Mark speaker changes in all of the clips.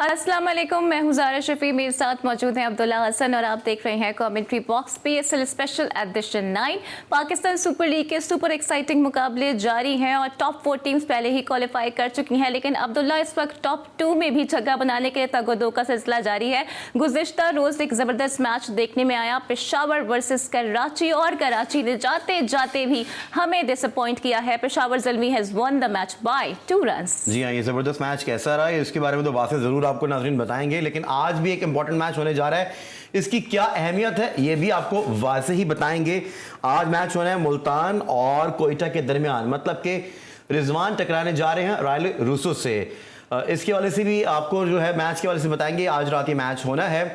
Speaker 1: अस्सलाम वालेकुम, मैं हूं ज़ारा शफी, मेरे साथ मौजूद हैं अब्दुल्ला हसन और आप देख रहे हैं commentary box. PSL special edition 9 Pakistan super league के सुपर एक्साइटिंग मुकाबले जारी हैं और टॉप 4 टीम्स पहले ही क्वालिफाई कर चुकी हैं, लेकिन अब्दुल्ला इस वक्त टॉप 2 में भी जगह बनाने के लिए तगोदो का सिलसिला जारी है। गुज़िश्ता रोज़ एक ज़बरदस्त मैच देखने में आया, पेशावर वर्सेस कराची, और कराची ने जाते जाते भी हमें डिसअपॉइंट किया है। Peshawar Zalmi has won the match by 2 runs.
Speaker 2: जी हाँ, ये ज़बरदस्त मैच कैसा रहा है इसके बारे में तो वासे ज़रूर आपको नाज़रीन बताएंगे, लेकिन आज भी एक इंपॉर्टेंट मैच होने जा रहा है। इसकी क्या अहमियत है ये भी आपको वासे ही बताएंगे। आज मैच होना है मुल्तान और कोयटा के दरमियान, मतलब कि रिजवान टकराने जा रहे हैं रॉयल रूसो से। इसके वाले से भी आपको जो है मैच के वाले से बताएंगे। आज रात ये मैच होना है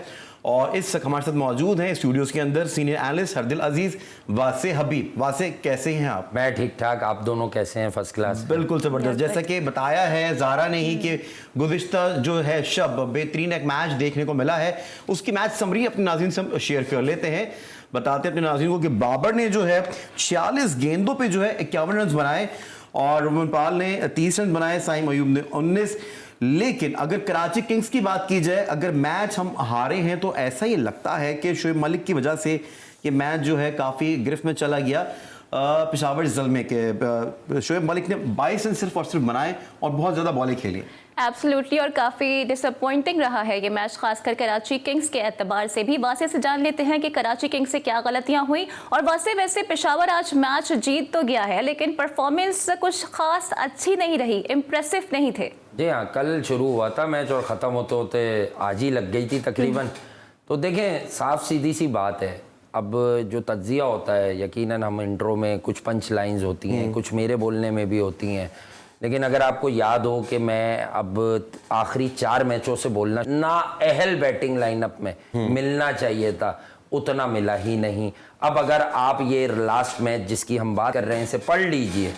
Speaker 2: और इस हमारे साथ मौजूद हैं स्टूडियोज के अंदर सीनियर एनालिस्ट हरदिल अजीज, वासे हबीब। वासे कैसे हैं आप?
Speaker 3: मैं ठीक ठाक, आप दोनों कैसे हैं? First class.
Speaker 2: बिल्कुल जबरदस्त। जैसा कि बताया है ज़ारा ने ही कि गुज़िश्ता जो है शब बेहतरीन एक मैच देखने को मिला है, उसकी मैच समरी अपने नाज़रीन से हम शेयर कर लेते हैं। बताते हैं अपने नाज़रीन को कि बाबर ने जो है 46 गेंदों पे जो है 51 रन बनाए और रोमन पाल ने 30 रन बनाए, साइम अयूब ने 19। लेकिन अगर कराची किंग्स की बात की जाए, अगर मैच हम हारे हैं तो ऐसा ही लगता है कि शोएब मलिक की वजह से ये मैच जो है काफ़ी गिरफ्त में चला गया। पेशावर ज़ल्मे के शोएब मलिक ने 22 रन सिर्फ और सिर्फ बनाए और बहुत ज़्यादा बॉलें खेली।
Speaker 1: एब्सोल्युटली, और काफ़ी डिसअपॉइंटिंग रहा है ये मैच, खासकर कराची किंग्स के एतबार से भी। वासे से जान लेते हैं कि कराची किंग्स से क्या गलतियां हुई। और वैसे पेशावर आज मैच जीत तो गया है, लेकिन परफॉर्मेंस कुछ खास अच्छी नहीं रही, इम्प्रेसिव नहीं थे।
Speaker 3: जी हाँ, कल शुरू हुआ था मैच और ख़त्म होते होते आज ही लग गई थी तकरीबन। तो देखें, साफ सीधी सी बात है, अब जो तज्जिया होता है, यकीनन हम इंट्रो में कुछ पंच लाइंस होती हैं, कुछ मेरे बोलने में भी होती हैं, लेकिन अगर आपको याद हो कि मैं अब आखिरी 4 मैचों से बोलना ना अहल बैटिंग लाइनअप में मिलना चाहिए था, उतना मिला ही नहीं। अब अगर आप ये लास्ट मैच जिसकी हम बात कर रहे हैं इसे पढ़ लीजिए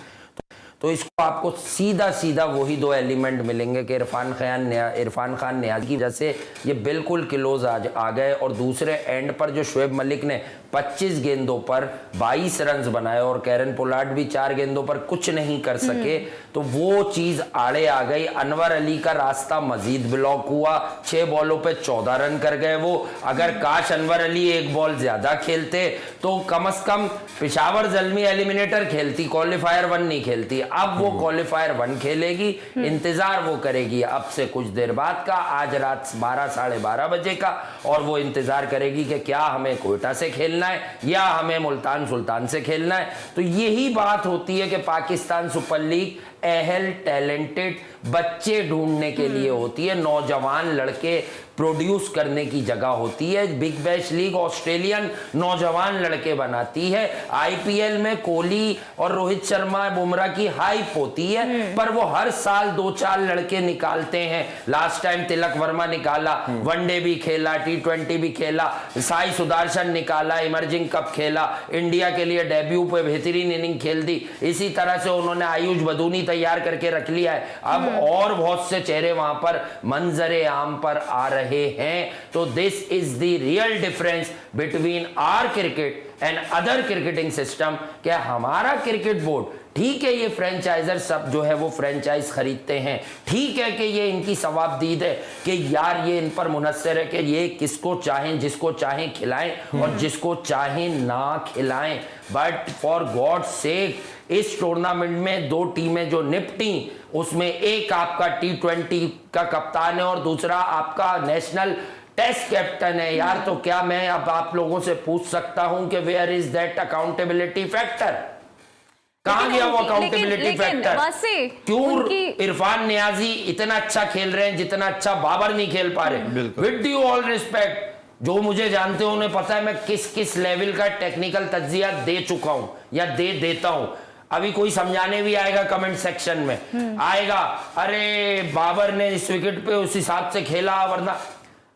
Speaker 3: तो इसको आपको सीधा सीधा वही 2 एलिमेंट मिलेंगे कि इरफान खान नियाज़ की वजह से ये बिल्कुल क्लोज आ गए, और दूसरे एंड पर जो शोएब मलिक ने 25 गेंदों पर 22 रन्स बनाए और कैरन पोलार्ड भी 4 गेंदों पर कुछ नहीं कर सके, तो वो चीज़ आड़े आ गई। अनवर अली का रास्ता मजीद ब्लॉक हुआ, 6 बॉलों पे 14 रन कर गए वो। अगर काश अनवर अली 1 बॉल ज़्यादा खेलते तो कम से कम पेशावर ज़ल्मी एलिमिनेटर खेलती, क्वालिफायर 1 नहीं खेलती। अब वो क्वालिफायर 1 खेलेगी, इंतजार वो करेगी अब से कुछ देर बाद का, आज रात 12 साढ़े 12 बजे का, और वो इंतजार करेगी कि क्या हमें कोयटा से खेलना है या हमें मुल्तान सुल्तान से खेलना है। तो यही बात होती है कि पाकिस्तान सुपर लीग अहल टैलेंटेड बच्चे ढूंढने के लिए होती है, नौजवान लड़के प्रोड्यूस करने की जगह होती है। बिग बैश लीग ऑस्ट्रेलियन नौजवान लड़के बनाती है। IPL में कोहली और रोहित शर्मा बुमराह की हाइप होती है, पर वो हर साल 2-4 लड़के निकालते हैं। लास्ट टाइम तिलक वर्मा निकाला, वनडे भी खेला, T20 भी खेला, साई सुदर्शन निकाला, इमर्जिंग कप खेला, इंडिया के लिए डेब्यू पे बेहतरीन इनिंग खेल दी। इसी तरह से उन्होंने आयुष बदूनी तैयार करके रख लिया है। अब और बहुत से चेहरे वहां पर मंजरे आम पर आ रहे हैं। तो this is the real difference between our cricket and other cricketing system. क्या हमारा क्रिकेट बोर्ड, ठीक है, ये फ्रेंचाइजर सब जो है वो फ्रेंचाइज खरीदते हैं, ठीक है कि ये इनकी सवाबदीद है कि यार ये इन पर मुनस्सर है कि ये किसको चाहें, जिसको चाहें खिलाएं और जिसको चाहें ना खिलाएं, बट फॉर गॉड सेक इस टूर्नामेंट में 2 टीमें जो निपटी, उसमें एक आपका T20 का कप्तान है और दूसरा आपका नेशनल टेस्ट कैप्टन है। यार, तो क्या मैं अब आप लोगों से पूछ सकता हूं कि where is that accountability factor? कहां गया वो अकाउंटेबिलिटी फैक्टर? क्यों इरफान नियाजी इतना अच्छा खेल रहे हैं जितना अच्छा बाबर नहीं खेल पा रहे? विद ड्यू ऑल रिस्पेक्ट, जो मुझे जानते हो उन्हें पता है मैं किस किस लेवल का टेक्निकल तज्जिया दे चुका हूं या दे देता हूं। अभी कोई समझाने भी आएगा कमेंट सेक्शन में, आएगा अरे बाबर ने इस विकेट पे उस हिसाब से खेला, वरना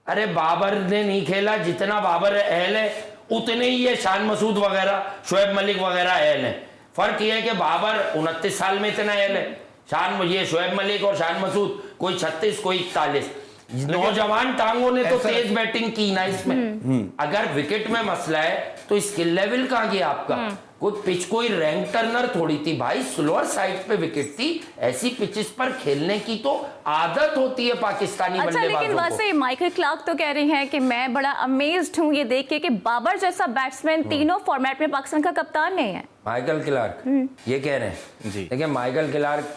Speaker 3: अरे बाबर ने नहीं खेला, जितना बाबर अहल है उतने ही ये शान मसूद वगैरह, शोएब मलिक वगैरह अहल है। फर्क ये है कि बाबर 29 साल में इतना अहल है, ये शोएब मलिक और शान मसूद कोई 36 कोई 41। नौजवान टांगों ने तो
Speaker 2: ऐसा-
Speaker 3: तेज बैटिंग की ना इसमें। अगर विकेट में मसला है तो स्किल लेवल कहां गया आपका? कोई पिच कोई रैंक टर्नर थोड़ी थी भाई, स्लोअर साइड पे विकेट थी। ऐसी पिचेस पर खेलने की तो आदत होती है पाकिस्तानी
Speaker 1: अच्छा, लेकिन
Speaker 3: बल्लेबाजों को।
Speaker 1: वैसे माइकल क्लार्क तो कह रहे हैं कि मैं बड़ा अमेज्ड हूं ये देख के कि बाबर जैसा बैट्समैन तीनों फॉर्मेट में पाकिस्तान का कप्तान नहीं है।
Speaker 3: माइकल क्लार्क ये कह रहे हैं
Speaker 2: जी।
Speaker 3: देखिए, माइकल क्लार्क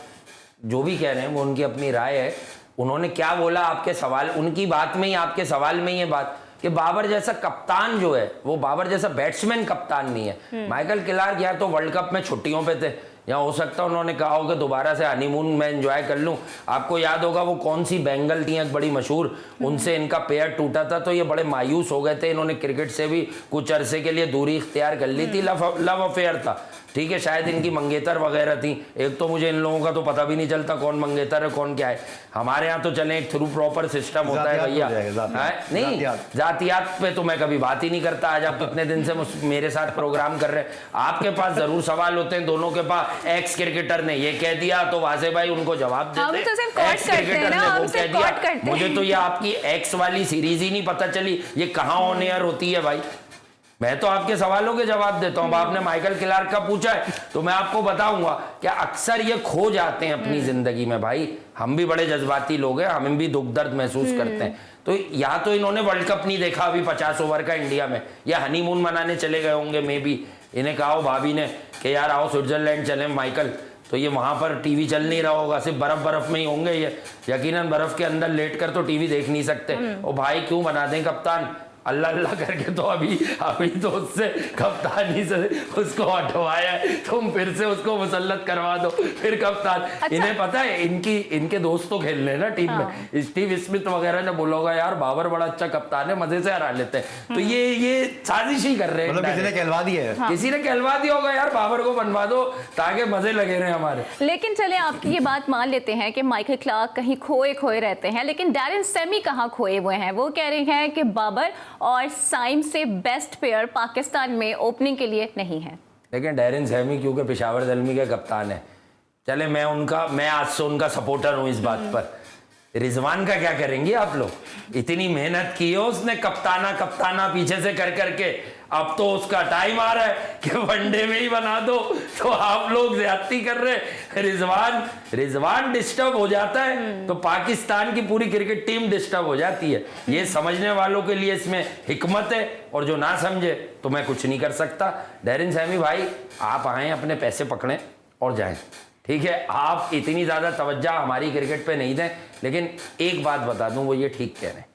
Speaker 3: जो भी कह रहे हैं वो उनकी अपनी राय है। उन्होंने क्या बोला आपके सवाल, उनकी बात में ही, आपके सवाल में ही है बात कि बाबर जैसा कप्तान जो है वो बाबर जैसा बैट्समैन कप्तान नहीं है। माइकल क्लार्क या तो वर्ल्ड कप में छुट्टियों पे थे, या हो सकता है उन्होंने कहा होगा दोबारा से हनीमून में एंजॉय कर लूं। आपको याद होगा वो कौन सी बेंगल थी एक बड़ी मशहूर, उनसे इनका पेयर टूटा था तो ये बड़े मायूस हो गए थे। इन्होंने क्रिकेट से भी कुछ अरसे के लिए दूरी इख्तियार कर ली थी। लव अफेयर था, ठीक है, शायद इनकी मंगेतर वगैरह थी। एक तो मुझे इन लोगों का तो पता भी नहीं चलता कौन मंगेतर है कौन क्या है। हमारे यहाँ तो चले एक थ्रू प्रॉपर सिस्टम होता है भैया। नहीं, जातियात पे तो मैं कभी बात ही नहीं करता। आज आप कितने दिन से मेरे साथ प्रोग्राम कर रहे हैं, आपके पास जरूर सवाल होते हैं दोनों के पास। एक्स क्रिकेटर ने ये कह दिया तो वासे भाई उनको जवाब देते, एक्स क्रिकेटर ने वो कह दिया। मुझे तो ये आपकी एक्स वाली सीरीज ही नहीं पता चली, ये कहाँ ऑन एयर होती है भाई। मैं तो आपके सवालों के जवाब देता हूं। आपने माइकल क्लार्क का पूछा है तो मैं आपको बताऊंगा कि अक्सर ये खो जाते हैं अपनी जिंदगी में भाई। हम भी बड़े जज्बाती लोग हैं, हम भी दुख दर्द महसूस करते हैं। तो या तो इन्होंने वर्ल्ड कप नहीं देखा अभी 50 ओवर का इंडिया में, या हनीमून मनाने चले गए होंगे मे बी। इन्हें कहा हो भाभी ने कि यार आओ स्विट्जरलैंड चले माइकल, तो ये वहां पर टीवी चल नहीं रहा होगा, सिर्फ बर्फ में ही होंगे ये। यकीनन बर्फ के अंदर लेट कर तो टीवी देख नहीं सकते। और भाई क्यों बना दें कप्तान, अल्लाह अल्लाह करके तो अभी तो उससे कप्तानी से उसको हटवाया है, तुम फिर से उसको मुसल्लत करवा दो फिर कप्तान।
Speaker 1: अच्छा।
Speaker 3: इन्हें पता है इनके दोस्त तो खेल रहे हैं ना टीम में, स्टीव स्मिथ वगैरह ने बोला होगा यार बाबर बड़ा अच्छा कप्तान है, मजे से हरा लेते हैं। तो ये साजिश ही कर रहे हैं,
Speaker 2: मतलब किसी ने कहलवा दिया है।
Speaker 3: किसी ने कहलवा दिया होगा यार बाबर को बनवा दो ताकि मजे लगे रहे हमारे।
Speaker 1: लेकिन चले आपकी ये बात मान लेते हैं कि माइकल क्लार्क कहीं खोए रहते हैं, लेकिन डैरेन सेमी कहाँ खोए हुए हैं? वो कह रहे हैं कि बाबर और साइम से बेस्ट प्लेयर पाकिस्तान में ओपनिंग के लिए नहीं है।
Speaker 3: लेकिन डैरेन सेमी क्योंकि पेशावर दलमी के कप्तान है, चले मैं आज से उनका सपोर्टर हूं इस बात पर। रिजवान का क्या करेंगे आप लोग? इतनी मेहनत की है उसने कप्ताना पीछे से कर करके, अब तो उसका टाइम आ रहा है कि वनडे में ही बना दो, तो आप लोग ज्यादती कर रहे हैं। रिजवान डिस्टर्ब हो जाता है तो पाकिस्तान की पूरी क्रिकेट टीम डिस्टर्ब हो जाती है। ये समझने वालों के लिए इसमें हिकमत है, और जो ना समझे तो मैं कुछ नहीं कर सकता। डैरेन सेमी भाई आप आए अपने पैसे पकड़ें और जाएं, ठीक है। आप इतनी ज्यादा तवज्जो हमारी क्रिकेट पे नहीं दें। लेकिन एक बात बता दूं, वो ये ठीक कह रहे हैं।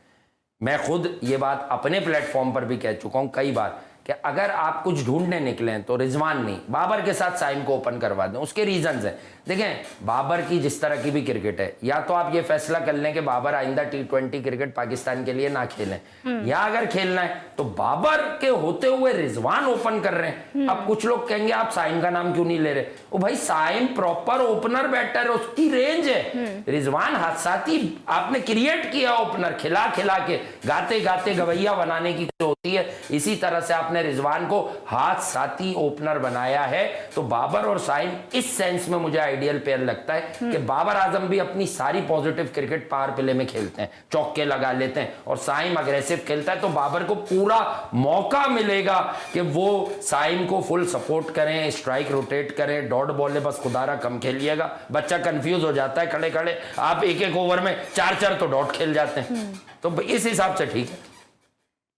Speaker 3: मैं खुद ये बात अपने प्लेटफॉर्म पर भी कह चुका हूं कई बार कि अगर आप कुछ ढूंढने निकले तो रिजवान नहीं, बाबर के साथ साइम को ओपन करवा दें। उसके रीजंस हैं। देखें, बाबर की जिस तरह की भी क्रिकेट है, या तो आप ये फैसला कर लें कि बाबर आइंदा T20 क्रिकेट पाकिस्तान के लिए ना खेलें, या अगर खेलना है तो बाबर के होते हुए रिजवान ओपन कर रहे हैं। अब कुछ लोग कहेंगे आप साइम का नाम क्यों नहीं ले रहे? ओ भाई साइम प्रॉपर ओपनर बैटर है, उसकी रेंज है। रिजवान हादसाती आपने क्रिएट किया ओपनर, खिला के गाते गाते गवैया बनाने की होती है। इसी तरह से आपने रिजवान को हादसाती ओपनर बनाया है। तो बाबर और साइम इस सेंस में मुझे आइडियल पेयर लगता है कि बाबर आजम भी अपनी सारी पॉजिटिव क्रिकेट पावर प्ले में खेलते हैं, चौके लगा लेते हैं, और साइम अग्रेसिव खेलता है। तो बाबर को पूरा मौका मिलेगा कि वो साइम को फुल सपोर्ट करें, स्ट्राइक रोटेट करें, डॉट बॉल बस खुदारा कम खेलिएगा। बच्चा कंफ्यूज हो जाता है खड़े खड़े, आप एक ओवर में 4 तो डॉट खेल जाते हैं। तो इस हिसाब से ठीक है।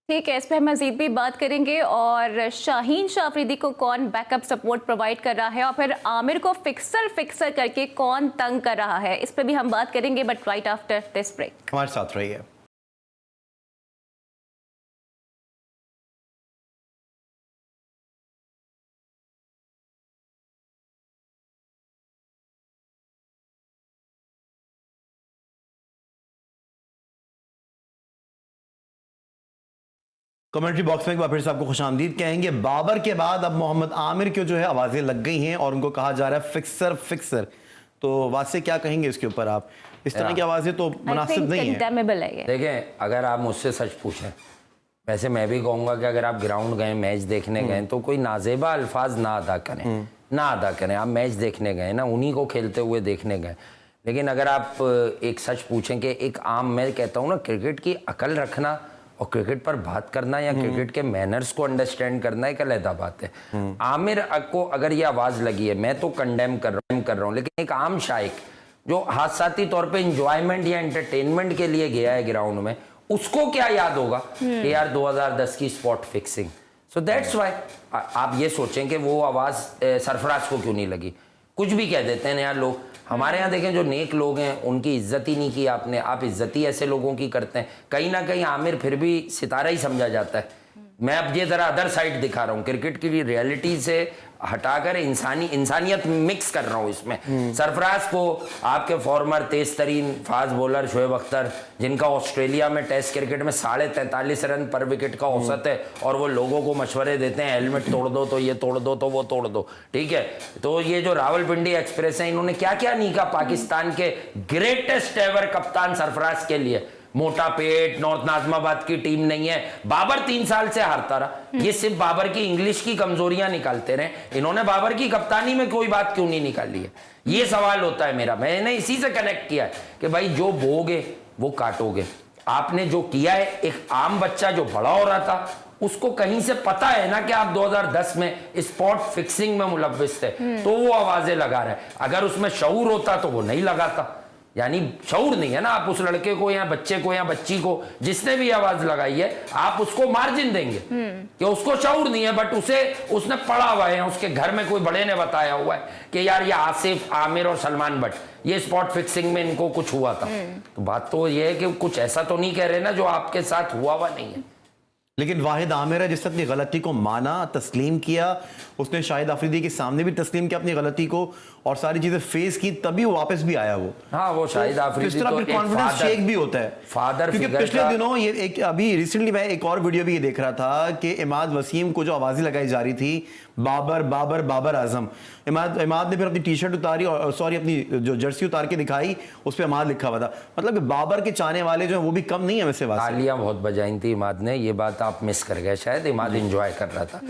Speaker 1: ठीक है, इस पर हम मजीद भी बात करेंगे। और शाहीन शाह अफरीदी को कौन बैकअप सपोर्ट प्रोवाइड कर रहा है, और फिर आमिर को फिक्सर करके कौन तंग कर रहा है, इस पर भी हम बात करेंगे, but right after this break.
Speaker 2: हमारे साथ रहिए। कमेंट्री बॉक्स में एक बार फिर से आपको खुशामदीद कहेंगे। बाबर के बाद अब मोहम्मद आमिर की जो है आवाजें लग गई हैं और उनको कहा जा रहा है फिक्सर। तो वासे क्या कहेंगे इसके ऊपर आप? इस तरह की आवाजें तो मुनासिब नहीं है।
Speaker 3: देखें, अगर आप मुझसे सच पूछें, वैसे मैं भी कहूंगा कि अगर आप ग्राउंड गए, मैच देखने गए, तो कोई नाजेबा अल्फाज ना अदा करें। आप मैच देखने गए ना, उन्हीं को खेलते हुए देखने गए। लेकिन अगर आप एक सच पूछें कि एक आम, मैं कहता हूँ ना, क्रिकेट की अकल रखना और क्रिकेट पर बात करना या क्रिकेट के मैनर्स को अंडरस्टैंड करना एक अलग बात है। आमिर को अगर ये आवाज लगी है, मैं तो कंडेम कर रहा हूँ, लेकिन एक आम शाइक जो हादसाती तौर पे एंजॉयमेंट या एंटरटेनमेंट के लिए गया है ग्राउंड में, उसको क्या याद होगा कि यार 2010 की spot fixing. So that's why आप ये सोचें कि वो आवाज सरफराज को क्यों नहीं लगी। कुछ भी कह देते हैं यार लोग। हमारे यहाँ देखें जो नेक लोग हैं उनकी इज्जत ही नहीं की आपने, आप इज्जत ही ऐसे लोगों की करते हैं। कहीं ना कहीं आमिर फिर भी सितारा ही समझा जाता है। मैं अब ये जरा अदर साइड दिखा रहा हूँ, क्रिकेट की रियलिटी से हटाकर इंसानियत मिक्स कर रहा हूँ इसमें। सरफराज को आपके फॉर्मर तेज तरीन फास्ट बॉलर शोएब अख्तर, जिनका ऑस्ट्रेलिया में टेस्ट क्रिकेट में 43.5 रन पर विकेट का औसत है, और वो लोगों को मशवरे देते हैं हेलमेट तोड़ दो तो ये तोड़ दो तो वो तोड़ दो, ठीक है। तो ये जो रावलपिंडी एक्सप्रेस है, इन्होंने क्या क्या नहीं कहा पाकिस्तान के ग्रेटेस्ट एवर कप्तान सरफराज के लिए। मोटा पेट, नॉर्थ नाजमाबाद की टीम नहीं है, बाबर 3 साल से हारता रहा। ये सिर्फ बाबर की इंग्लिश की कमजोरियां निकालते रहे, इन्होंने बाबर की कप्तानी में कोई बात क्यों नहीं निकाली है, ये सवाल होता है मेरा। मैंने इसी से कनेक्ट किया है कि भाई जो बोगे वो काटोगे। आपने जो किया है, एक आम बच्चा जो बड़ा हो रहा था उसको कहीं से पता है ना कि आप 2010 में स्पॉट फिक्सिंग में मुलव्विस थे, तो वो आवाजें लगा रहा है। अगर उसमें शऊर होता तो वो नहीं लगाता। यानी शऊर नहीं है ना, आप उस लड़के को या बच्चे को या बच्ची को जिसने भी आवाज लगाई है, आप उसको मार्जिन देंगे कि उसको शऊर नहीं है, बट उसने पढ़ा हुआ है, उसके घर में कोई बड़े ने बताया हुआ है कि यार ये आसिफ, आमिर और सलमान बट ये स्पॉट फिक्सिंग में इनको कुछ हुआ था। तो बात तो ये है कि कुछ ऐसा तो नहीं कह रहे ना जो आपके साथ हुआ नहीं है।
Speaker 2: लेकिन वाहिद आमिर है जिसने अपनी गलती को माना, तस्लीम किया, उसने शाहिद अफरीदी के सामने भी तस्लीम किया अपनी गलती को और सारी चीजें फेस की, तभी वो वापस भी आया। वो
Speaker 3: हाँ, वो शाहिद अफरीदी तो एक
Speaker 2: कॉन्फिडेंस शेक भी होता है
Speaker 3: फादर
Speaker 2: क्योंकि
Speaker 3: फिगर
Speaker 2: पिछले दिनों ये एक अभी रिसेंटली मैं एक और वीडियो भी ये देख रहा था कि इमाद वसीम को जो आवाजें लगाई जा रही थी, बाबर बाबर बाबर आजम, इमाद ने फिर अपनी टी शर्ट उतारी और सॉरी अपनी जो जर्सी उतार के दिखाई, उस पर इमाद लिखा हुआ था। मतलब बाबर के चाहने वाले जो है वो भी कम नहीं है वैसे।
Speaker 3: तालियां बहुत बजाई थी इमाद ने, ये बात आप मिस कर गए शायद। इमाद एंजॉय कर रहा था।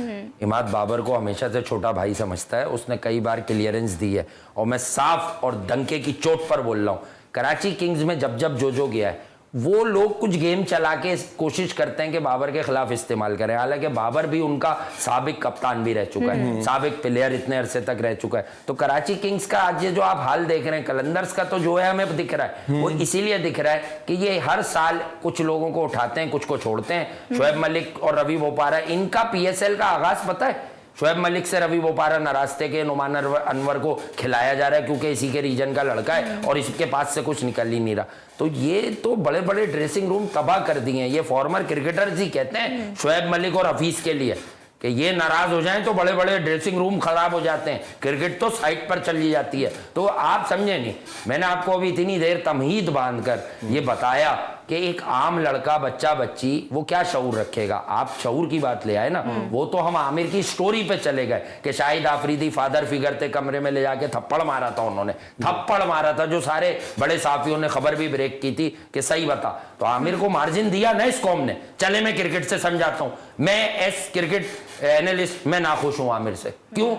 Speaker 3: इमाद बाबर को हमेशा से छोटा भाई समझता है, उसने कई बार क्लियरेंस दी है, और मैं साफ और डंके की चोट पर बोल रहा हूं, कराची किंग्स में जब जब जो गया है, वो लोग कुछ गेम चला के कोशिश करते हैं कि बाबर के खिलाफ इस्तेमाल करें। हालांकि बाबर भी उनका साबिक कप्तान भी रह चुका है, साबिक प्लेयर इतने अरसे तक रह चुका है। तो कराची किंग्स का आज ये जो आप हाल देख रहे हैं, कलंदर्स का तो जो है हमें दिख रहा है, वो इसीलिए दिख रहा है कि ये हर साल कुछ लोगों को उठाते हैं, कुछ को छोड़ते हैं। शोएब मलिक और रवि बोपारा, इनका PSL का आगाज पता है, शोएब मलिक से रवि बोपारा नाराज थे कि नुमान अनवर को खिलाया जा रहा है क्योंकि इसी के रीजन का लड़का है और इसके पास से कुछ निकल ही नहीं रहा। तो ये तो बड़े बड़े ड्रेसिंग रूम तबाह कर दिए हैं। ये फॉर्मर क्रिकेटर्स ही कहते हैं शोएब मलिक और हफीज के लिए कि ये नाराज हो जाएं तो बड़े बड़े ड्रेसिंग रूम खराब हो जाते हैं, क्रिकेट तो साइड पर चली जाती है। तो आप समझे नहीं, मैंने आपको अभी इतनी देर तमहीद बांधकर ये बताया कि एक आम लड़का, बच्चा बच्ची, वो क्या शऊर रखेगा। आप शऊर की बात ले आए ना, वो तो हम आमिर की स्टोरी पे चले गए कि शाहिद आफरीदी फादर फिगर थे, कमरे में ले जाके थप्पड़ मारा था, उन्होंने थप्पड़ मारा था, जो सारे बड़े साफियों ने खबर भी ब्रेक की थी कि सही बता। तो आमिर को मार्जिन दिया ना इस कौम ने। चले मैं क्रिकेट से समझाता हूं, मैं एस क्रिकेट एनालिस्ट मैं नाखुश हूं आमिर से। क्यों?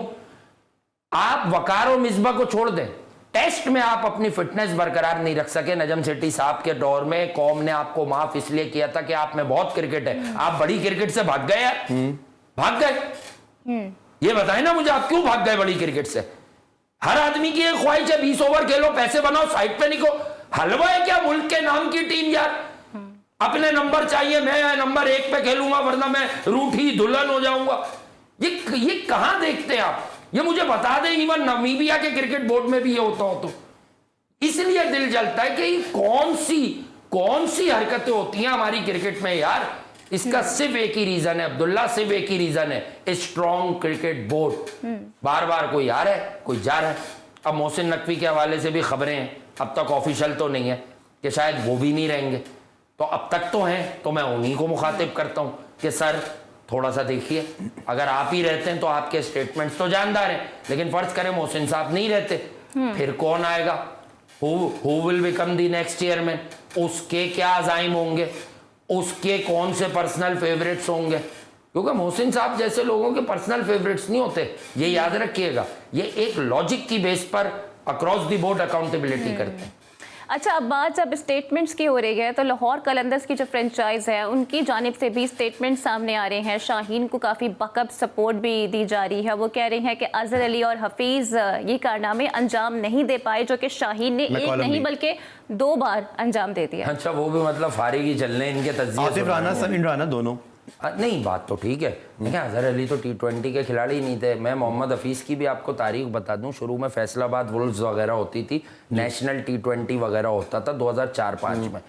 Speaker 3: आप वकार और मिसबा को छोड़ दें, टेस्ट में आप अपनी फिटनेस बरकरार नहीं रख सके। नजम सेठी साहब के दौर में कौम ने आपको माफ इसलिए किया था कि आप में बहुत क्रिकेट है, आप बड़ी क्रिकेट से भाग गए यार, भाग गए। ये बताएं ना मुझे, आप क्यों भाग गए बड़ी क्रिकेट से? हर आदमी की एक ख्वाहिश है 20 ओवर खेलो, पैसे बनाओ, साइड पे निको। हलवा है क्या मुल्क के नाम की टीम यार? अपने नंबर चाहिए, मैं नंबर 1 पे खेलूंगा वरना मैं रूठी दुल्हन हो जाऊंगा। ये कहां देखते हैं आप? ये मुझे बता दें, इवन नामीबिया के क्रिकेट बोर्ड में भी ये होता हो तो। इसलिए दिल जलता है कि कौन सी हरकतें होती हैं हमारी क्रिकेट में यार। इसका सिर्फ एक ही रीजन है अब्दुल्ला, सिर्फ एक ही रीजन है, स्ट्रॉन्ग क्रिकेट बोर्ड। बार बार कोई आ रहा है, कोई जा रहा है। अब मोहसिन नकवी के हवाले से भी खबरें हैं, अब तक ऑफिशियल तो नहीं है कि शायद वो भी नहीं रहेंगे, तो अब तक तो हैं, तो मैं उन्हीं को मुखातिब करता हूं कि सर थोड़ा सा देखिए, अगर आप ही रहते हैं तो आपके स्टेटमेंट्स तो जानदार हैं, लेकिन फर्ज करें मोहसिन साहब नहीं रहते, फिर कौन आएगा? Who will become the next chairman? उसके क्या अजाइम होंगे, उसके कौन से पर्सनल फेवरेट्स होंगे? क्योंकि मोहसिन साहब जैसे लोगों के पर्सनल फेवरेट्स नहीं होते, ये याद रखिएगा। ये एक लॉजिक की बेस पर अक्रॉस द बोर्ड अकाउंटेबिलिटी करते हैं।
Speaker 1: अच्छा, अब बात जब स्टेटमेंट्स की हो रही है तो लाहौर कलंदर्स की जो फ्रेंचाइज है उनकी जानिब से भी स्टेटमेंट सामने आ रहे हैं। शाहीन को काफ़ी बकअप सपोर्ट भी दी जा रही है। वो कह रही हैं कि अजहर अली और हफीज़ ये कारनामे अंजाम नहीं दे पाए जो कि शाहीन ने एक नहीं बल्कि 2 बार अंजाम दे दिया।
Speaker 3: अच्छा, वो भी मतलब फारिगी चलने इनके तज्जिए
Speaker 2: आतिफ राना, समीन राना दोनों
Speaker 3: नहीं, बात तो ठीक है। देखिए, अजहर अली तो T20 के खिलाड़ी नहीं थे। मैं मोहम्मद हफीज़ की भी आपको तारीख बता दूं, शुरू में फैसलाबाद वुल्व्स वगैरह होती थी, नेशनल T20 वगैरह होता था 2004-05 में।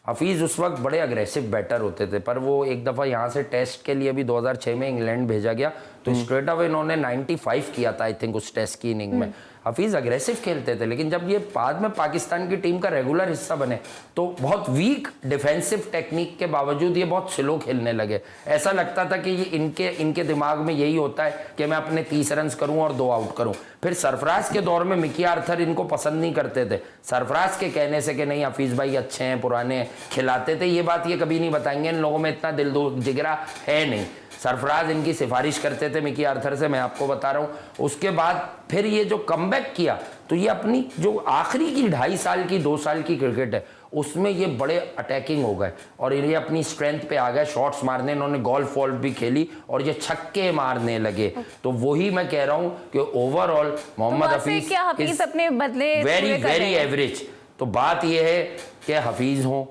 Speaker 3: हफीज़ उस वक्त बड़े अग्रेसिव बैटर होते थे, पर वो एक दफ़ा यहाँ से टेस्ट के लिए भी 2006 में इंग्लैंड भेजा गया तो स्ट्रेट अवे इन्होंने 95 किया था आई थिंक उस टेस्ट की इनिंग में। हफीज़ अग्रेसिव खेलते थे, लेकिन जब ये बाद में पाकिस्तान की टीम का रेगुलर हिस्सा बने तो बहुत वीक डिफेंसिव टेक्निक के बावजूद ये बहुत स्लो खेलने लगे। ऐसा लगता था कि ये इनके दिमाग में यही होता है कि मैं अपने 30 रन करूं और 2 आउट करूं। फिर सरफराज के दौर में मिकी आर्थर इनको पसंद नहीं करते थे। सरफराज के कहने से कि नहीं हफीज़ भाई अच्छे हैं, पुराने खिलाते थे, ये बात ये कभी नहीं बताएंगे, इन लोगों में इतना दिल जिगरा है नहीं। सरफराज इनकी सिफारिश करते थे मिकी आर्थर से, मैं आपको बता रहा हूँ। उसके बाद फिर ये जो कमबैक किया तो ये अपनी जो आखिरी की 2.5 साल की 2 साल की क्रिकेट है उसमें ये बड़े अटैकिंग हो गए और ये अपनी स्ट्रेंथ पे आ गए, शॉट्स मारने, इन्होंने गोल्फ वॉल्फ भी खेली और ये छक्के मारने लगे। तो वही मैं कह रहा हूँ कि ओवरऑल मोहम्मद हफीज
Speaker 1: अपने बदले
Speaker 3: वेरी एवरेज। तो बात ये है कि हफीज हो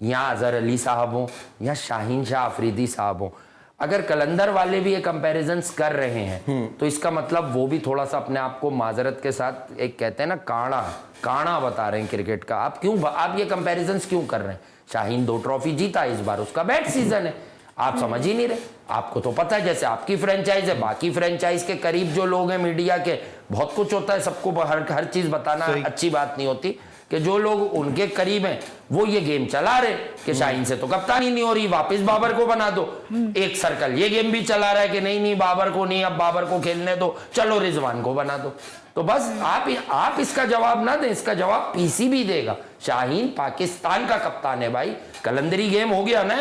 Speaker 3: या अजहर अली साहब हो या शाहीन शाह अफरीदी साहब हो, अगर कलंदर वाले भी ये कंपैरिजंस कर रहे हैं तो इसका मतलब वो भी थोड़ा सा अपने आप को माजरत के साथ एक कहते हैं ना काना बता रहे हैं क्रिकेट का। आप ये कंपैरिजंस क्यों कर रहे हैं? शाहीन 2 ट्रॉफी जीता इस बार, उसका बैड सीजन है, आप समझ ही नहीं रहे। आपको तो पता है जैसे आपकी फ्रेंचाइज है, बाकी फ्रेंचाइज के करीब जो लोग हैं मीडिया के, बहुत कुछ होता है, सबको हर चीज बताना अच्छी बात नहीं होती, कि जो लोग उनके करीब हैं वो ये गेम चला रहे कि शाहीन से तो कप्तानी नहीं हो रही, वापस बाबर को बना दो। एक सर्कल ये गेम भी चला रहा है कि नहीं बाबर को नहीं, अब बाबर को खेलने दो, चलो रिजवान को बना दो। तो बस आप इसका जवाब ना दें, इसका जवाब पीसीबी देगा। शाहीन पाकिस्तान का कप्तान है भाई, कलंदरी गेम हो गया ना,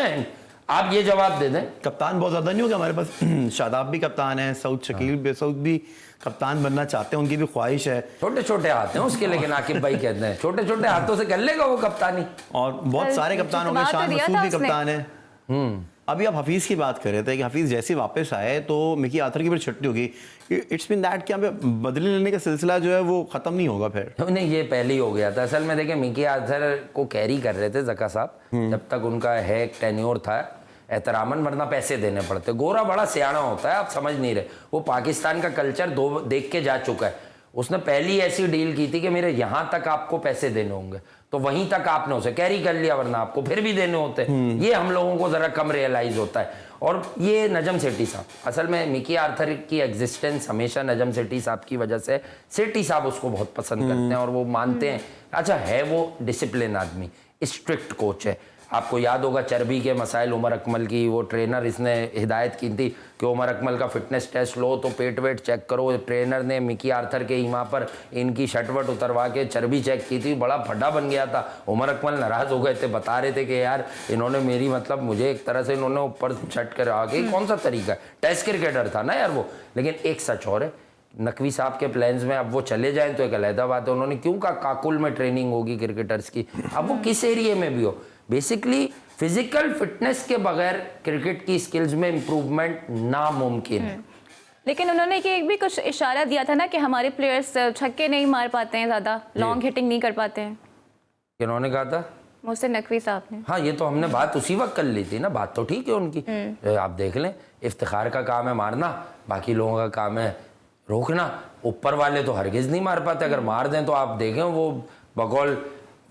Speaker 3: आप ये जवाब दे दें।
Speaker 2: कप्तान बहुत ज्यादा नहीं होगा हमारे पास, शादाब भी कप्तान है, सऊद शकील सऊद भी कप्तान बनना चाहते हैं, उनकी भी ख्वाहिश है।
Speaker 3: छोटे छोटे हाथ हैं उसके, लेकिन आकिब भाई कहते हैं छोटे छोटे हाथों से कर लेगा वो कप्तानी।
Speaker 2: और बहुत सारे कप्तान होंगे, शान मसूद भी कप्तान है। अभी आप हफीज की बात कर रहे थे कि हफीज जैसे वापस आए तो मिकी आर्थर की फिर छुट्टी होगी। इट्स मीन दैट कि हमें बदले लेने का सिलसिला जो है वो खत्म नहीं होगा फिर?
Speaker 3: नहीं, ये पहले ही हो गया था। असल में देखें, मिकी आर्थर को कैरी कर रहे थे जका साहब, जब तक उनका है एक टेन्योर था एहतरामन, वरना पैसे देने पड़ते। गोरा बड़ा सियाना होता है, आप समझ नहीं रहे। वो पाकिस्तान का कल्चर देख के जा चुका है। उसने पहली ऐसी डील की थी कि मेरे यहां तक आपको पैसे देने होंगे, तो वहीं तक आपने उसे कैरी कर लिया, वरना आपको फिर भी देने होते। ये हम लोगों को जरा कम रियलाइज होता है। और ये नजम सेठी साहब, असल में मिकी आर्थर की एग्जिस्टेंस हमेशा नजम सेठी साहब की वजह से, सेठी साहब उसको बहुत पसंद करते हैं और वो मानते हैं। अच्छा है वो डिसिप्लिन आदमी, स्ट्रिक्ट कोच है। आपको याद होगा चर्बी के मसाइल उमर अकमल की, वो ट्रेनर इसने हिदायत की थी कि उमर अकमल का फिटनेस टेस्ट लो तो पेट वेट चेक करो। ट्रेनर ने मिकी आर्थर के ईमा पर इनकी शटवट उतरवा के चर्बी चेक की थी, बड़ा फड्डा बन गया था। उमर अकमल नाराज हो गए थे, बता रहे थे कि यार इन्होंने मेरी मतलब मुझे एक तरह से इन्होंने ऊपर छट कर आगे, कौन सा तरीका है? टेस्ट क्रिकेटर था ना यार वो। लेकिन एक सच और है, नकवी साहब के प्लान्स में अब वो चले जाएं तो एक अलहदा बात है। उन्होंने क्यों कहा काकुल में ट्रेनिंग होगी क्रिकेटर्स की, अब वो किस एरिया में भी हो। बेसिकली फिजिकल फिटनेस के बगैर क्रिकेट की स्किल्स में इंप्रूवमेंट नामुमकिन है।
Speaker 1: लेकिन उन्होंने कि एक भी कुछ इशारा दिया था ना कि हमारे प्लेयर्स छक्के नहीं मार पाते हैं, ज्यादा लॉन्ग हिटिंग नहीं कर पाते हैं।
Speaker 3: इन्होंने कहा था
Speaker 1: मुझसे नकवी साहब ने।
Speaker 3: हाँ, ये तो हमने बात उसी वक्त कर ली थी ना, बात तो ठीक है उनकी। आप देख लें, इफ्तिखार का काम है मारना, बाकी लोगों का काम है रोकना। ऊपर वाले तो हरगिज नहीं मार पाते, अगर मार दें तो आप देखें वो बगौल,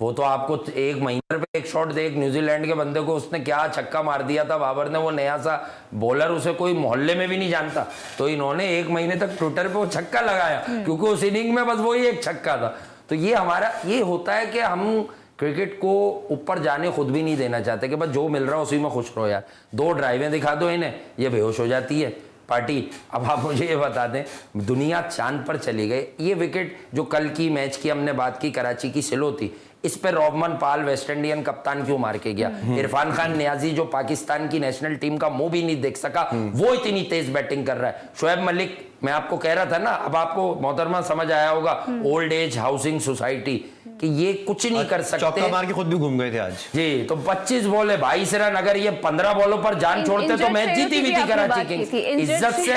Speaker 3: वो तो आपको 1 महीने पे एक शॉट देख, न्यूजीलैंड के बंदे को उसने क्या छक्का मार दिया था बाबर ने। वो नया सा बॉलर, उसे कोई मोहल्ले में भी नहीं जानता, तो इन्होंने 1 महीने तक ट्विटर पे वो छक्का लगाया क्योंकि उस इनिंग में बस वही एक छक्का था। तो ये हमारा ये होता है कि हम क्रिकेट को ऊपर जाने खुद भी नहीं देना चाहते कि बस जो मिल रहा है उसी में खुश रहो यार। 2 ड्राइवें दिखा दो इन्हें, ये बेहोश हो जाती है पार्टी। अब आप मुझे ये बता दें, दुनिया चांद पर चली गई। ये विकेट जो कल की मैच की हमने बात की, कराची की सिलो थी, इस पे रोहमन पाल वेस्ट इंडियन कप्तान क्यों मार के गया? इरफान खान नियाजी जो पाकिस्तान की नेशनल टीम का मुंह भी नहीं देख सका, वो इतनी तेज बैटिंग कर रहा है। शोएब मलिक, मैं आपको कह रहा था ना, अब आपको मोहतरमा समझ आया होगा, ओल्ड एज हाउसिंग सोसाइटी, कि ये कुछ नहीं कर सकते।
Speaker 2: चौका मार के खुद भी घूम गए थे आज
Speaker 3: जी। तो 25 बॉल है, 22 रन, अगर ये 15 बॉलों पर जान छोड़ते तो मैच जीती हुई थी कराची किंग्स। इज्जत से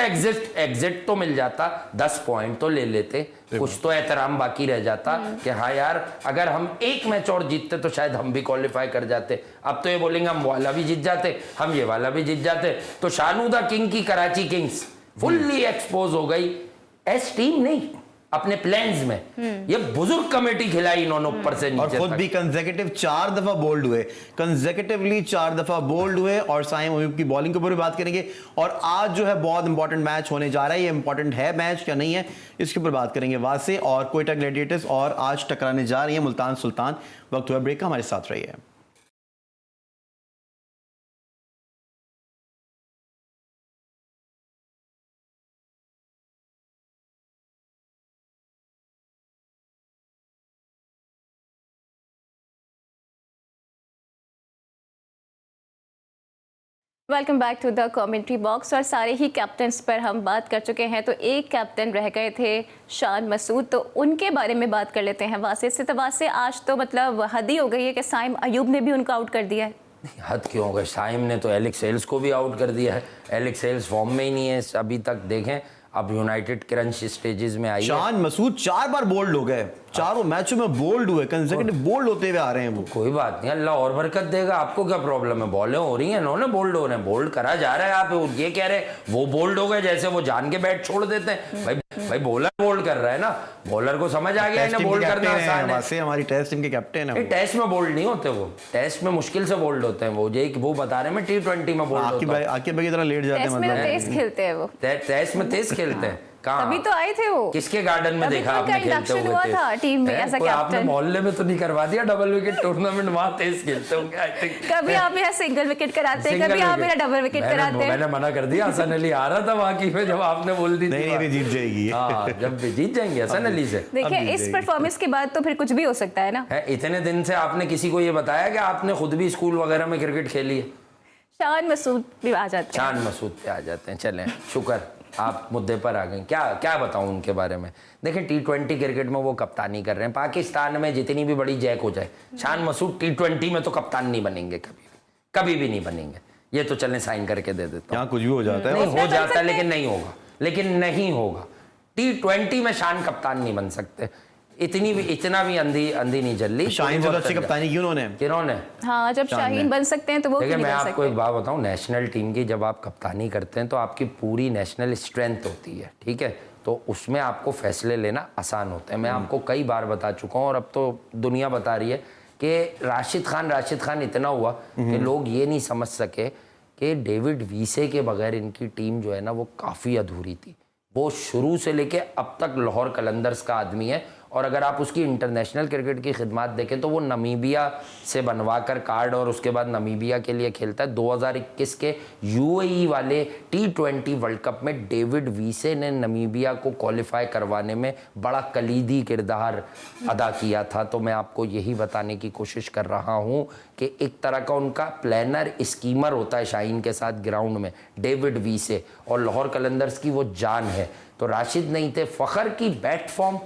Speaker 3: एग्जिट तो मिल जाता, 10 पॉइंट तो ले लेते, कुछ तो एहतराम बाकी रह जाता कि हाँ यार अगर हम एक मैच और जीतते तो शायद हम भी क्वालिफाई कर जाते। अब तो ये बोलेंगे हम वाला भी जीत जाते, हम ये वाला भी जीत जाते। तो शानूदा किंग की कराची किंग्स फुल्ली एक्सपोज हो गई एस टीम नहीं, अपने प्लान्स में। ये बुजुर्ग कमेटी खिलाई इन्होंने ऊपर से नीचे
Speaker 2: और खुद भी कंसेक्यूटिव 4 दफा बोल्ड हुए, कंसेक्यूटिवली 4 दफा बोल्ड हुए। और साइम अयूब की बॉलिंग के ऊपर भी बात करेंगे। और आज जो है बहुत इंपॉर्टेंट मैच होने जा रहा है, ये इंपॉर्टेंट है मैच या नहीं है, इसके ऊपर बात करेंगे। वासे और कोयटा ग्लैडिएटर्स और आज टकराने जा रही है मुल्तान सुल्तान। वक्त हुआ ब्रेक का, हमारे साथ रहिए।
Speaker 1: Welcome back to the commentary box. और सारे ही कैप्टन्स पर हम बात कर चुके हैं, तो एक कैप्टन रह गए थे शान मसूद, तो उनके बारे में बात कर लेते हैं। वासे से, तो वासे आज तो मतलब हद ही हो गई है कि साइम अयूब ने भी उनको आउट कर दिया है।
Speaker 3: हद क्यों हो गई? साइम ने तो एलेक्स हेल्स को भी आउट कर दिया है। एलेक्स हेल्स फॉर्म में ही नहीं है अभी तक, देखें अब यूनाइटेड क्रंच स्टेजेस में आई।
Speaker 2: शान मसूद 4 बार बोल्ड हो गए, चारों मैचों में बोल्ड हुए, कंसेक्यूटिव बोल्ड होते हुए आ रहे हैं वो।
Speaker 3: कोई बात नहीं, अल्लाह और बरकत देगा। आपको क्या प्रॉब्लम है? बॉलें हो रही हैं, इन्होंने बोल्ड हो रहे हैं, बोल्ड करा जा रहा है। आप ये कह रहे हैं वो बोल्ड हो गए, जैसे वो जान के बैट छोड़ देते हैं। भाई बॉलर बोल्ड कर रहा है ना, बॉलर को समझ आ गया इन्हें बोल्ड करना आसान है।
Speaker 2: हमारी टेस्ट टीम के कैप्टन है।
Speaker 3: टेस्ट में बोल्ड नहीं होते वो, टेस्ट में मुश्किल से बोल्ड होते हैं वो। वो बता रहे हैं T20 में बोल्ड होता है।
Speaker 2: आकिब भाई की तरह लेट जाते हैं,
Speaker 1: मतलब तेज खेलते हैं वो,
Speaker 3: टेस्ट में तेज खेलते हैं।
Speaker 1: तभी तो आए थे वो।
Speaker 3: किसके गार्डन में देखा आपने खेलते हुए?
Speaker 1: हुआ था टीम में ऐसा कैप्टन।
Speaker 3: आपने मोहल्ले में तो नहीं करवा दिया डबल विकेट टूर्नामेंट? वहां तेज खेलते होंगे आई थिंक।
Speaker 1: कभी आप मेरा सिंगल विकेट कराते हैं, कभी आप मेरा डबल विकेट कराते हैं।
Speaker 3: मैंने मना कर दिया, हसन अली आ रहा था वहां की में जब आपने बोल दी।
Speaker 2: नहीं अभी जीत जाएगी।
Speaker 3: हाँ, जब जीत जाएंगे हसन अली से।
Speaker 1: देखिए इस परफॉर्मेंस के बाद तो फिर कुछ भी हो सकता है ना।
Speaker 3: इतने दिन से आपने किसी को ये बताया कि आपने खुद भी स्कूल वगैरह में क्रिकेट खेली है?
Speaker 1: शान मसूद भी आ जाते हैं।
Speaker 3: शान मसूद पे आ जाते हैं। चलें, शुक्र आप मुद्दे पर आ गए। क्या बताऊं उनके बारे में? देखें T20 क्रिकेट में वो कप्तानी कर रहे हैं। पाकिस्तान में जितनी भी बड़ी जैक हो जाए, शान मसूद T20 में तो कप्तान नहीं बनेंगे, कभी भी नहीं बनेंगे। ये तो चलें साइन करके दे देता हूं।
Speaker 2: यहाँ कुछ भी हो जाता है।
Speaker 3: नहीं हो जाता, लेकिन नहीं होगा। T20 में शान कप्तान नहीं बन सकते। इतना भी अंधी नहीं जल्दी।
Speaker 2: शाहीन से तो अच्छी कप्तानी की उन्होंने।
Speaker 1: हाँ, जब शाहीन बन सकते हैं तो वो
Speaker 3: देखिए मैं आपको एक बात बताऊं, नेशनल टीम की जब आप कप्तानी करते हैं तो आपकी पूरी नेशनल स्ट्रेंथ होती है, ठीक है? तो उसमें आपको फैसले लेना आसान होता है। मैं आपको कई बार बता चुका हूं और अब तो दुनिया बता रही है कि राशिद खान इतना हुआ कि लोग ये नहीं समझ सके कि डेविड वीसे के बगैर इनकी टीम जो है ना वो काफ़ी अधूरी थी। वो शुरू से लेके अब तक लाहौर कलंदर्स का आदमी है। और अगर आप उसकी इंटरनेशनल क्रिकेट की खिदमत देखें तो वो नमीबिया से बनवा कर कार्ड और उसके बाद नमीबिया के लिए खेलता है। 2021 के UAE वाले T20 वर्ल्ड कप में डेविड वीसे ने नमीबिया को क्वालिफाई करवाने में बड़ा कलीदी किरदार अदा किया था। तो मैं आपको यही बताने की कोशिश कर रहा हूँ कि एक तरह का उनका प्लानर स्कीमर होता है शाहीन के साथ ग्राउंड में डेविड वीसे, और लाहौर कलंदर्स की वो जान है। तो राशिद नहीं थे। फ़खर की बैट फॉर्म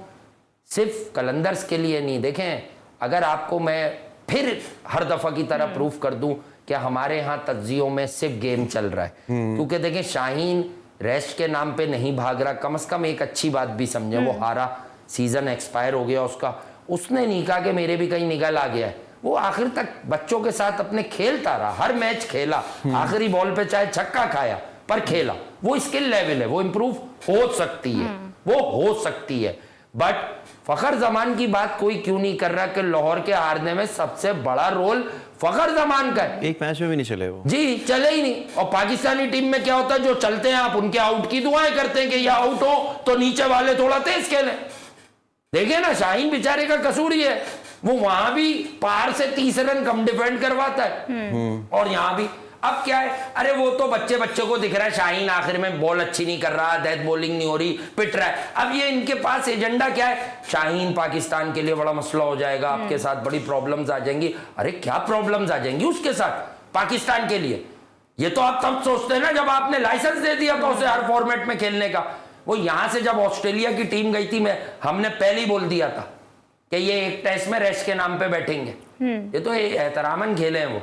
Speaker 3: सिर्फ कलंदर्स के लिए नहीं। देखें, अगर आपको मैं फिर हर दफ़ा की तरह प्रूफ कर दूं कि हमारे यहाँ तज्जियों में सिर्फ गेम चल रहा है, क्योंकि देखें शाहीन रेस्ट के नाम पे नहीं भाग रहा। कम से कम एक अच्छी बात भी समझे, वो हारा, सीजन एक्सपायर हो गया उसका, उसने नहीं कहा कि मेरे भी कहीं निकल आ गया है। वो आखिर तक बच्चों के साथ अपने खेलता रहा, हर मैच खेला, आखिरी बॉल पे चाहे छक्का खाया पर खेला। वो स्किल लेवल है, वो इम्प्रूव हो सकती है, बट फखर जमान की बात कोई क्यों नहीं कर रहा कि लाहौर के हारने में सबसे बड़ा रोल फखर जमान का है।
Speaker 2: एक मैच में भी नहीं चले वो
Speaker 3: जी, चले ही नहीं। और पाकिस्तानी टीम में क्या होता है, जो चलते हैं आप उनके आउट की दुआएं करते हैं कि ये आउट हो तो नीचे वाले थोड़ा तेज खेलें। देखिए ना, शाहीन बेचारे का कसूर ही है, वो वहां भी पार से 30 रन कम डिफेंड करवाता है और यहां भी। अब क्या है, अरे वो तो बच्चे बच्चे को दिख रहा है, शाहीन आखिर में बॉल अच्छी नहीं कर रहा, डेथ बॉलिंग नहीं हो रही, पिट रहा है। अब ये इनके पास एजेंडा क्या है, शाहीन पाकिस्तान के लिए बड़ा मसला हो जाएगा, आपके साथ बड़ी प्रॉब्लम्स आ जाएंगी। अरे क्या प्रॉब्लम्स आ जाएंगी उसके साथ पाकिस्तान के लिए? ये तो आप तब सोचते हैं ना जब आपने लाइसेंस दे दिया था उसे हर फॉर्मेट में खेलने का। वो यहां से जब ऑस्ट्रेलिया की टीम गई थी, हमने पहले ही बोल दिया था कि ये एक टेस्ट में रेस्ट के नाम पे बैठेंगे। ये तो एहतरामन खेले हैं वो।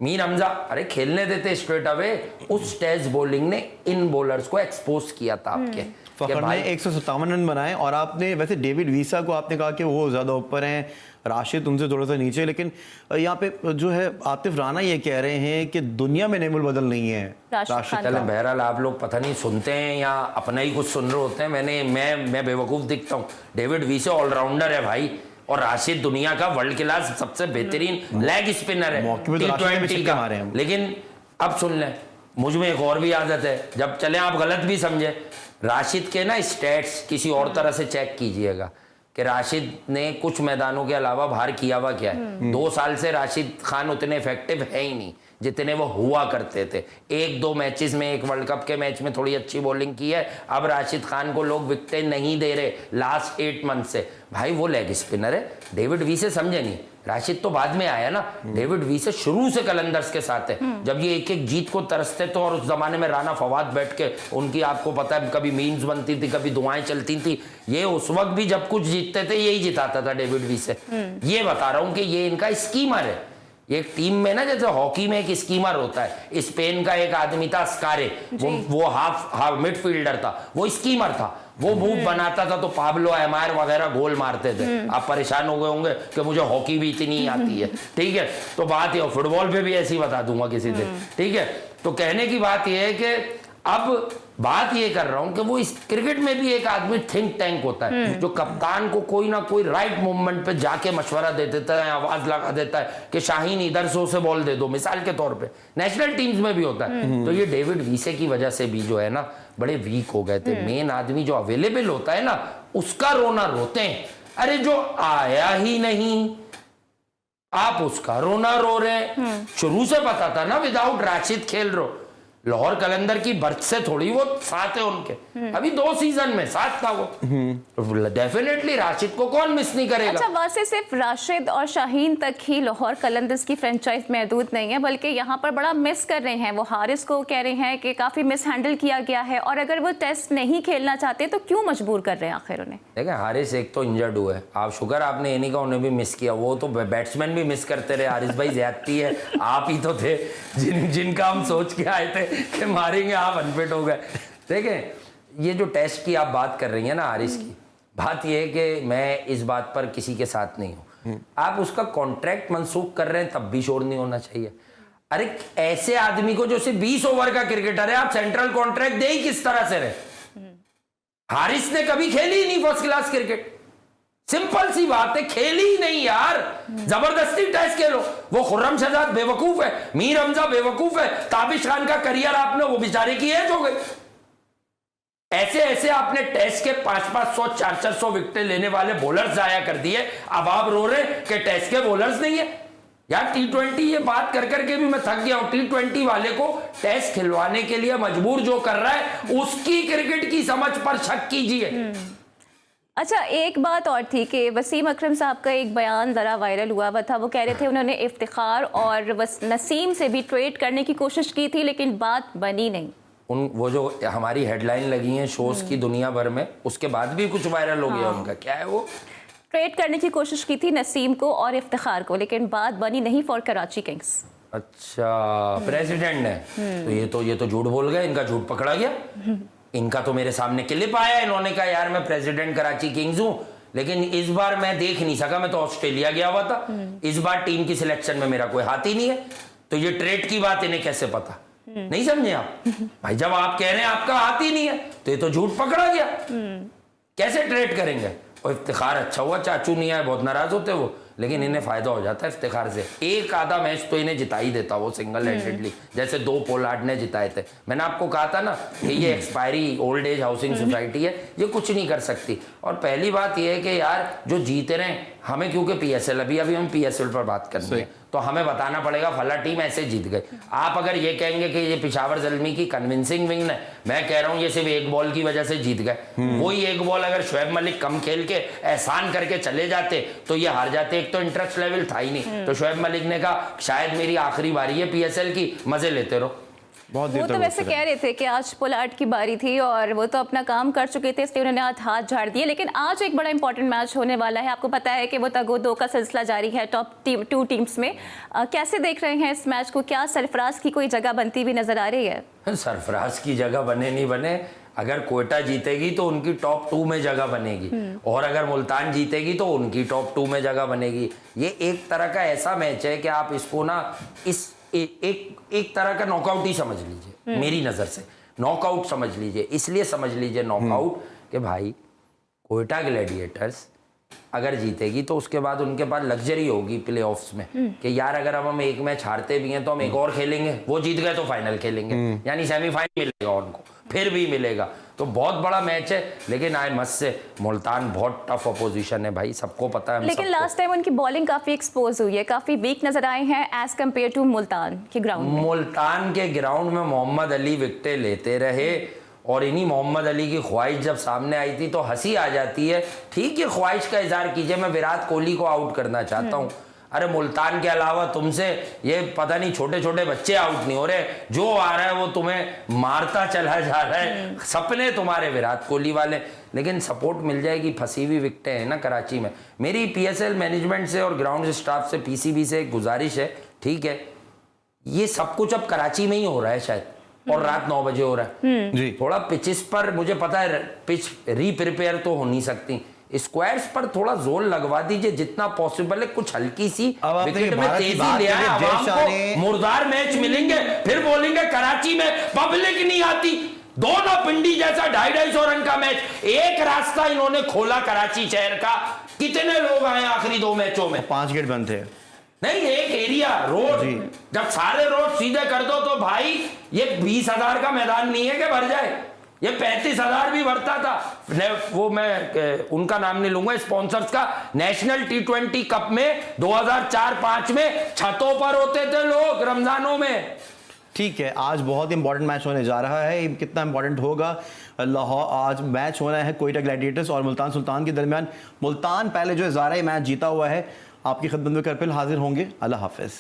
Speaker 3: मीर हमजा अरे खेलने देते स्ट्रेट अवे। उस टेस्ट बॉलिंग ने इन बॉलर्स को एक्सपोज किया था आपके।
Speaker 2: फखर ने 157 रन बनाए। और आपने वैसे डेविड वीसा को आपने कहा कि वो ज़्यादा ऊपर हैं, राशिद उनसे थोड़ा सा नीचे, लेकिन यहाँ पे जो है आतिफ राना ये कह रहे हैं कि दुनिया में नेमुल बदल नहीं है राशिद।
Speaker 3: चले बहरहाल आप लोग पता नहीं सुनते हैं या अपना ही कुछ सुन रहे होते हैं। मैं बेवकूफ़ दिखता हूँ। डेविड वीसा ऑलराउंडर है भाई, और राशिद दुनिया का वर्ल्ड क्लास सबसे बेहतरीन लेग स्पिनर है T20 का। लेकिन अब सुन लें, मुझ में एक और भी आदत है, जब चले आप गलत भी समझे, राशिद के ना स्टैट्स किसी और तरह से चेक कीजिएगा कि राशिद ने कुछ मैदानों के अलावा बाहर किया हुआ क्या है। 2 साल से राशिद खान उतने इफेक्टिव है ही नहीं जितने वो हुआ करते थे। 1-2 मैचेस में, एक वर्ल्ड कप के मैच में थोड़ी अच्छी बॉलिंग की है। अब राशिद खान को लोग विकेटें नहीं दे रहे लास्ट 8 मंथ से। भाई वो लेग स्पिनर है। डेविड वीसे समझे नहीं, राशिद तो बाद में आया ना। डेविड वीसे शुरू से कलंदर्स के साथ है। जब ये एक एक जीत को तरसते तो, और उस जमाने में राना फवाद बैठ के उनकी आपको पता है कभी मीम्स बनती थी, कभी दुआएं चलती थी। ये उस वक्त भी जब कुछ जीतते थे यही जिताता था डेविड वीसे। ये बता रहा हूं कि ये इनका स्कीमर है। एक टीम में ना जैसे हॉकी में एक स्कीमर होता है, स्पेन का एक आदमी था स्कारे, वो हाफ मिडफील्डर था, वो स्कीमर था। वो मूव बनाता था तो पाब्लो एमायर वगैरह गोल मारते थे। आप परेशान हो गए होंगे कि मुझे हॉकी भी इतनी आती है, ठीक है, तो बात ये, फुटबॉल पे भी ऐसी बता दूंगा किसी दिन, ठीक है। तो कहने की बात ये है कि अब बात ये कर रहा हूं कि वो इस क्रिकेट में भी एक आदमी थिंक टैंक होता है जो कप्तान को कोई ना कोई राइट मूवमेंट पे जाके मशवरा दे देता है, आवाज लगा देता है कि शाहीन इधर से उसे बॉल दे दो, मिसाल के तौर पे नेशनल टीम्स में भी होता है। तो ये डेविड वीसे की वजह से भी जो है ना बड़े वीक हो गए थे। मेन आदमी जो अवेलेबल होता है ना उसका रोना रोते हैं। अरे जो आया ही नहीं आप उसका रोना रो रहे हैं। शुरू से पता था ना विदाउट राशिद खेल रहे हो। लाहौर कलंदर की बर्थ से थोड़ी वो साथ है उनके, अभी 2 सीजन में साथ था वो। डेफिनेटली राशिद को कौन मिस नहीं करेगा।
Speaker 1: अच्छा, वैसे सिर्फ राशिद और शाहीन तक ही लाहौर कलंदर्स की फ्रेंचाइज महदूद नहीं है, बल्कि यहाँ पर बड़ा मिस कर रहे हैं। वो हारिस को कह रहे हैं कि काफी मिस हैंडल किया गया है, और अगर वो टेस्ट नहीं खेलना चाहते तो क्यों मजबूर कर रहे हैं आखिर उन्हें?
Speaker 3: देखें, हारिस एक तो इंजर्ड हुआ है, आप शुक्र आपने ये नहीं कहा उन्हें भी मिस किया। वो तो बैट्समैन भी मिस करते रहे। हारिस भाई ज्यादती है, आप ही तो थे जिनका हम सोच के आए थे कि मारेंगे, आप अनफिट हो गए। देखें, ये जो टेस्ट की आप बात कर रही हैं ना हारिस की, बात ये है कि मैं इस बात पर किसी के साथ नहीं हूं। आप उसका कॉन्ट्रैक्ट मंसूख कर रहे हैं तब भी शोर नहीं होना चाहिए। अरे ऐसे आदमी को जो सिर्फ 20 ओवर का क्रिकेटर है आप सेंट्रल कॉन्ट्रैक्ट दे ही किस तरह से रहे? हारिस ने कभी खेली ही नहीं फर्स्ट क्लास क्रिकेट। सिंपल सी बात है, खेली ही नहीं यार। जबरदस्ती टेस्ट खेलो। वो खुर्रम शहजाद बेवकूफ है, मीर हमजा बेवकूफ है, ताबिश खान का करियर आपने, वो बेचारे की एज हो गई। ऐसे ऐसे आपने टेस्ट के 500-500 400 विकेट लेने वाले बॉलर्स जाया कर दिए। अब आप रो रहे कि टेस्ट के बॉलर्स नहीं है यार। T20 ये बात कर करके भी मैं थक गया हूं। T20 वाले को टेस्ट खिलवाने के लिए मजबूर जो कर रहा है उसकी क्रिकेट की समझ पर शक कीजिए।
Speaker 1: अच्छा, एक बात और थी कि वसीम अकरम साहब का एक बयान ज़रा वायरल हुआ था। वो कह रहे थे उन्होंने इफ्तिखार और नसीम से भी ट्रेड करने की कोशिश की थी, लेकिन बात बनी नहीं।
Speaker 3: वो जो हमारी हेडलाइन लगी हैं शोज की दुनिया भर में, उसके बाद भी कुछ वायरल हो गया उनका। क्या है वो?
Speaker 1: ट्रेड करने की कोशिश की थी नसीम को और इफ्तिखार को, लेकिन बात बनी नहीं फॉर कराची किंग्स।
Speaker 3: अच्छा, प्रेसिडेंट ने तो ये तो झूठ बोल गए, इनका झूठ पकड़ा गया। इनका तो मेरे सामने क्लिप आया, इन्होंने कहा यार मैं प्रेसिडेंट कराची किंग्स हूं, लेकिन इस बार मैं देख नहीं सका, मैं तो ऑस्ट्रेलिया गया हुआ था। इस बार टीम की सिलेक्शन में मेरा कोई हाथ ही नहीं है। तो ये ट्रेड की बात इन्हें कैसे पता? नहीं समझे आप भाई? जब आप कह रहे हैं आपका हाथ ही नहीं है तो ये तो झूठ पकड़ा गया। कैसे ट्रेड करेंगे? और इफ्तिखार अच्छा हुआ चाचू नहीं आए, बहुत नाराज होते वो, लेकिन इन्हें फायदा हो जाता है इफ्तिखार से। एक आधा मैच तो इन्हें जिता ही देता वो सिंगल हैंडेडली, जैसे 2 पोलार्ड ने जिताए थे। मैंने आपको कहा था ना कि ये expiry old age housing society है, ये कुछ नहीं कर सकती। और पहली बात ये है कि यार जो जीत रहे हैं, हमें क्योंकि पीएसएल अभी हम पीएसएल पर बात कर रहे हैं, तो हमें बताना पड़ेगा फला टीम ऐसे जीत गई। आप अगर ये कहेंगे कि ये पेशावर ज़ल्मी की कन्विंसिंग विन है, मैं कह रहा हूँ ये सिर्फ एक बॉल की वजह से जीत गए। वही एक बॉल अगर शोएब मलिक कम खेल के एहसान करके चले जाते तो ये हार जाते। एक तो इंटरेस्ट लेवल था ही नहीं, तो शोएब मलिक ने कहा शायद मेरी आखिरी बारी है पीएसएल की, मजे लेते रहो।
Speaker 2: बहुत
Speaker 1: वो तो वैसे कह रहे थे कि आज पोलार्ड की बारी थी और वो तो अपना काम कर चुके थे, इसलिए उन्होंने आज हाथ झाड़ दिए। लेकिन आज एक बड़ा इंपॉर्टेंट मैच होने वाला है, आपको पता है कि वो तगो दो का सिलसिला जारी है टॉप टू टीम्स में। कैसे देख रहे हैं इस मैच को? क्या सरफराज की कोई जगह बनती हुई नजर आ रही है?
Speaker 3: सरफराज की जगह बने नहीं बने, अगर कोयटा जीतेगी तो उनकी टॉप 2 में जगह बनेगी, और अगर मुल्तान जीतेगी तो उनकी टॉप 2 में जगह बनेगी। ये एक तरह का ऐसा मैच है कि आप इसको ना एक तरह का नॉकआउट ही समझ लीजिए, मेरी नज़र से नॉकआउट समझ लीजिए। इसलिए समझ लीजिए नॉकआउट कि भाई कोयटा ग्लैडिएटर्स अगर जीतेगी तो उसके बाद उनके पास लग्जरी होगी प्लेऑफ्स में कि यार अगर अब हम एक मैच हारते भी हैं तो हम एक और खेलेंगे, वो जीत गए तो फाइनल खेलेंगे, यानी सेमीफाइनल मिलेगा उनको, फिर भी मिलेगा। तो बहुत बड़ा मैच है, लेकिन आई मस्ट से मुल्तान बहुत टफ अपोजिशन है भाई, सबको पता है।
Speaker 1: लेकिन लास्ट टाइम उनकी बॉलिंग काफी एक्सपोज हुई है, काफी वीक नजर आए हैं एज कम्पेयर टू मुल्तान के ग्राउंड में।
Speaker 3: मुल्तान के ग्राउंड में मोहम्मद अली विकेटें लेते रहे, और इन्हीं मोहम्मद अली की ख्वाहिश जब सामने आई थी तो हंसी आ जाती है। ठीक है, ख्वाहिश का इजहार कीजिए, मैं विराट कोहली को आउट करना चाहता हूँ। अरे मुल्तान के अलावा तुमसे ये पता नहीं छोटे छोटे बच्चे आउट नहीं हो रहे, जो आ रहा है वो तुम्हें मारता चला जा रहा है। सपने तुम्हारे विराट कोहली वाले, लेकिन सपोर्ट मिल जाएगी। फंसी हुई विकेटें हैं ना कराची में। मेरी पीएसएल मैनेजमेंट से और ग्राउंड स्टाफ से, पीसीबी से एक गुजारिश है, ठीक है ये सब कुछ अब कराची में ही हो रहा है शायद, और रात 9 बजे हो रहा है
Speaker 2: जी।
Speaker 3: थोड़ा पिचेस पर, मुझे पता है पिच रीप्रिपेयर तो हो नहीं सकती, स्क्वायर्स पर थोड़ा जोर लगवा दीजिए जितना पॉसिबल है। कुछ हल्की सी विकेट में तेजी ले आए, आवाम को मुर्दार मैच मिलेंगे, फिर बोलेंगे कराची में पब्लिक नहीं आती। दोनों पिंडी जैसा 250 रन का मैच, एक रास्ता इन्होंने खोला कराची शहर का। कितने लोग आए आखिरी 2 मैचों में?
Speaker 2: 5 गेट बंद थे।
Speaker 3: नहीं, एक एरिया रोड, जब सारे रोड सीधे कर दो तो भाई ये 20,000 का मैदान नहीं है कि भर जाए, ये 35,000 भी भरता था। वो मैं उनका नाम नहीं लूंगा, स्पॉन्सर्स का, नेशनल T20 कप में 2004-5 में छतों पर होते थे लोग रमजानों में।
Speaker 2: ठीक है, आज बहुत इंपॉर्टेंट मैच होने जा रहा है। कितना इंपॉर्टेंट होगा? लाहौर आज मैच होना है कोयटा ग्लैडिएटर्स और मुल्तान सुल्तान के दरमियान। मुल्तान पहले जो ज़ारा मैच जीता हुआ है, आपकी खिदमत में करपिल हाजिर होंगे। अल्लाह हाफिज़।